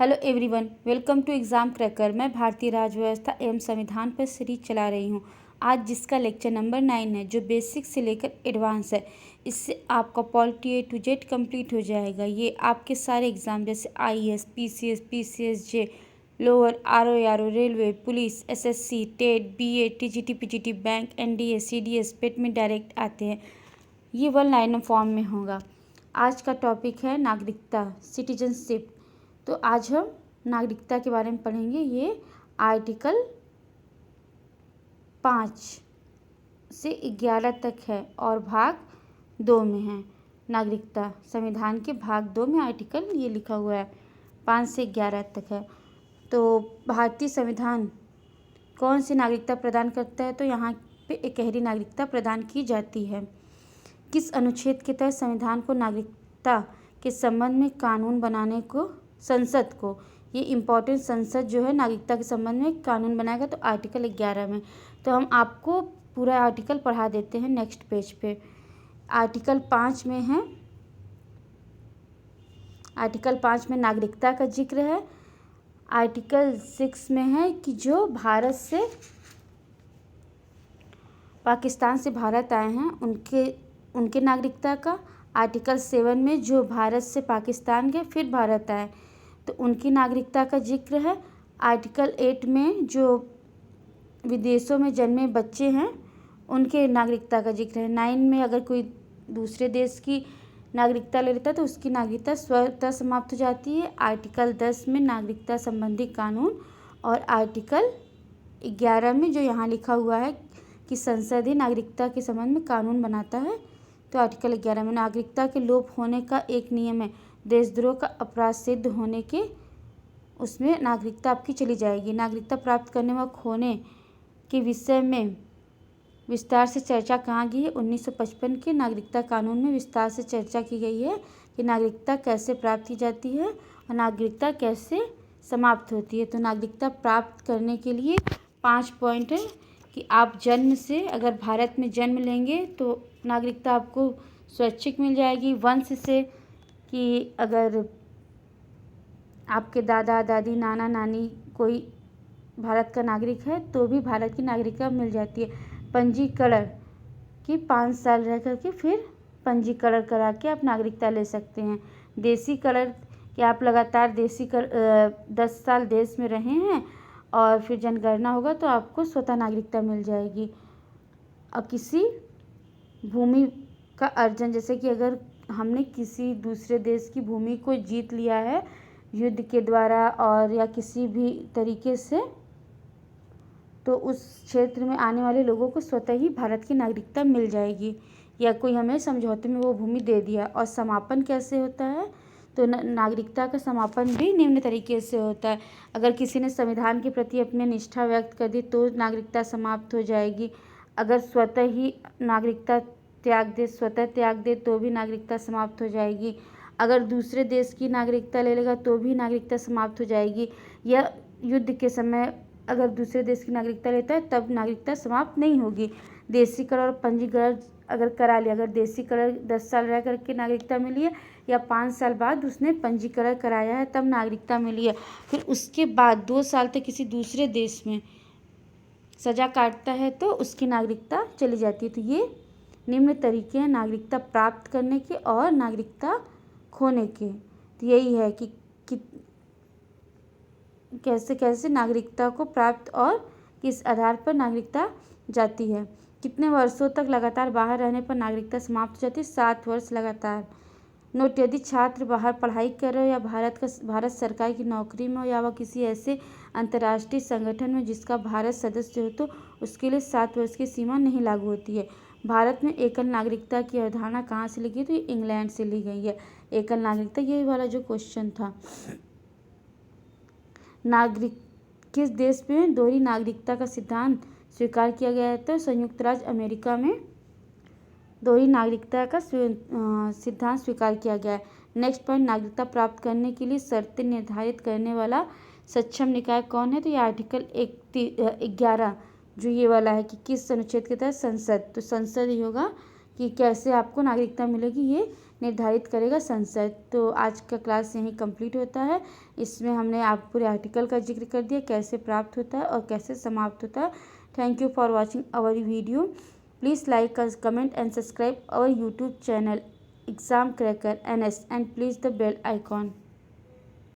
Hello everyone, welcome to exam cracker. मैं भारतीय राज्य व्यवस्था एवं संविधान पर सीरीज चला रही हूँ। आज जिसका लेक्चर नंबर 9 है, जो बेसिक से लेकर एडवांस है, इससे आपका polity A to Z complete हो जाएगा। ये आपके सारे एग्ज़ाम जैसे IAS, PCS, PCSJ, lower, RO, railway, police, SSC, TET, BA, TGT, PGT, bank, NDA, CDS, PET में डायरेक्ट आते हैं। ये 1 लाइनर फॉर्म में होगा। आज का टॉपिक है नागरिकता, सिटीजनशिप। तो आज हम नागरिकता के बारे में पढ़ेंगे। ये आर्टिकल 5 से 11 तक है और भाग 2 में है। नागरिकता संविधान के भाग 2 में आर्टिकल ये लिखा हुआ है, 5 से 11 तक है। तो भारतीय संविधान कौन सी नागरिकता प्रदान करता है? तो यहाँ पे इकहरी नागरिकता प्रदान की जाती है। किस अनुच्छेद के तहत संविधान को नागरिकता के संबंध में कानून बनाने को संसद को, ये इम्पोर्टेंट, संसद जो है नागरिकता के संबंध में कानून बनाएगा, तो आर्टिकल 11 में। तो हम आपको पूरा आर्टिकल पढ़ा देते हैं नेक्स्ट पेज पे। आर्टिकल 5 में है, आर्टिकल 5 में नागरिकता का जिक्र है। आर्टिकल 6 में है कि जो भारत से पाकिस्तान से भारत आए हैं उनके नागरिकता का। आर्टिकल 7 में जो भारत से पाकिस्तान गए फिर भारत आए तो उनकी नागरिकता का जिक्र है। आर्टिकल 8 में जो विदेशों में जन्मे बच्चे हैं उनके नागरिकता का जिक्र है। 9 में अगर कोई दूसरे देश की नागरिकता ले लेता है तो उसकी नागरिकता स्वतः समाप्त हो जाती है। आर्टिकल 10 में नागरिकता संबंधी कानून और आर्टिकल 11 में जो यहाँ लिखा हुआ है कि संसद ही नागरिकता के संबंध में कानून बनाता है। तो आर्टिकल 11 में नागरिकता के लोप होने का एक नियम है, देशद्रोह का अपराध सिद्ध होने के उसमें नागरिकता आपकी चली जाएगी। नागरिकता प्राप्त करने व खोने के विषय में विस्तार से चर्चा कहाँ गई है? 1955 के नागरिकता कानून में विस्तार से चर्चा की गई है कि नागरिकता कैसे प्राप्त की जाती है और नागरिकता कैसे समाप्त होती है। तो नागरिकता प्राप्त करने के लिए 5 पॉइंट है कि आप जन्म से अगर भारत में जन्म लेंगे तो नागरिकता आपको स्वैच्छिक मिल जाएगी। वंश से कि अगर आपके दादा दादी नाना नानी कोई भारत का नागरिक है तो भी भारत की नागरिकता मिल जाती है। पंजीकरण कि 5 साल रह करके फिर पंजीकरण करा के आप नागरिकता ले सकते हैं। देशीकरण कि आप लगातार 10 साल देश में रहे हैं और फिर जनगणना होगा तो आपको स्वतः नागरिकता मिल जाएगी। और किसी भूमि का अर्जन, जैसे कि अगर हमने किसी दूसरे देश की भूमि को जीत लिया है युद्ध के द्वारा और या किसी भी तरीके से, तो उस क्षेत्र में आने वाले लोगों को स्वतः ही भारत की नागरिकता मिल जाएगी, या कोई हमें समझौते में वो भूमि दे दिया। और समापन कैसे होता है? तो नागरिकता का समापन भी निम्न तरीके से होता है। अगर किसी ने संविधान के प्रति अपनी निष्ठा व्यक्त कर दी तो नागरिकता समाप्त हो जाएगी। अगर स्वतः ही नागरिकता स्वतः त्याग दे तो भी नागरिकता समाप्त हो जाएगी। अगर दूसरे देश की नागरिकता ले लेगा तो भी नागरिकता समाप्त हो जाएगी। या युद्ध के समय अगर दूसरे देश की नागरिकता लेता है तब नागरिकता समाप्त नहीं होगी। देशीकरण और पंजीकरण अगर करा लिया, अगर देशीकरण 10 साल रह करके नागरिकता मिली है या 5 साल बाद उसने पंजीकरण कराया है तब नागरिकता मिली है, फिर उसके बाद 2 साल तक किसी दूसरे देश में सजा काटता है तो उसकी नागरिकता चली जाती है। तो ये निम्न तरीके हैं नागरिकता प्राप्त करने के और नागरिकता खोने के। तो यही है कि कैसे कैसे नागरिकता को प्राप्त और किस आधार पर नागरिकता जाती है। कितने वर्षों तक लगातार बाहर रहने पर नागरिकता समाप्त हो जाती है? 7 वर्ष लगातार। नोट, यदि छात्र बाहर पढ़ाई कर रहे हो या भारत सरकार की नौकरी में हो या वह किसी ऐसे अंतर्राष्ट्रीय संगठन में जिसका भारत सदस्य हो तो उसके लिए 7 वर्ष की सीमा नहीं लागू होती है। भारत में एकल नागरिकता की अवधारणा कहाँ से ली गई? तो ये इंग्लैंड से ली गई है एकल नागरिकता। यही वाला जो क्वेश्चन था। किस देश में दोहरी नागरिकता का सिद्धांत स्वीकार किया गया है? तो संयुक्त राज्य अमेरिका में दोहरी नागरिकता का सिद्धांत स्वीकार किया गया है। नेक्स्ट पॉइंट, नागरिकता प्राप्त करने के लिए शर्तें निर्धारित करने वाला सक्षम निकाय कौन है? तो ये आर्टिकल 11 जो ये वाला है कि किस अनुच्छेद के तहत संसद, तो संसद ही होगा कि कैसे आपको नागरिकता मिलेगी, ये निर्धारित करेगा संसद। तो आज का क्लास यहीं कंप्लीट होता है। इसमें हमने आप पूरे आर्टिकल का जिक्र कर दिया, कैसे प्राप्त होता है और कैसे समाप्त होता है। Thank you for watching our video. Please like us, comment and subscribe our YouTube channel Exam Cracker NS and please the bell icon.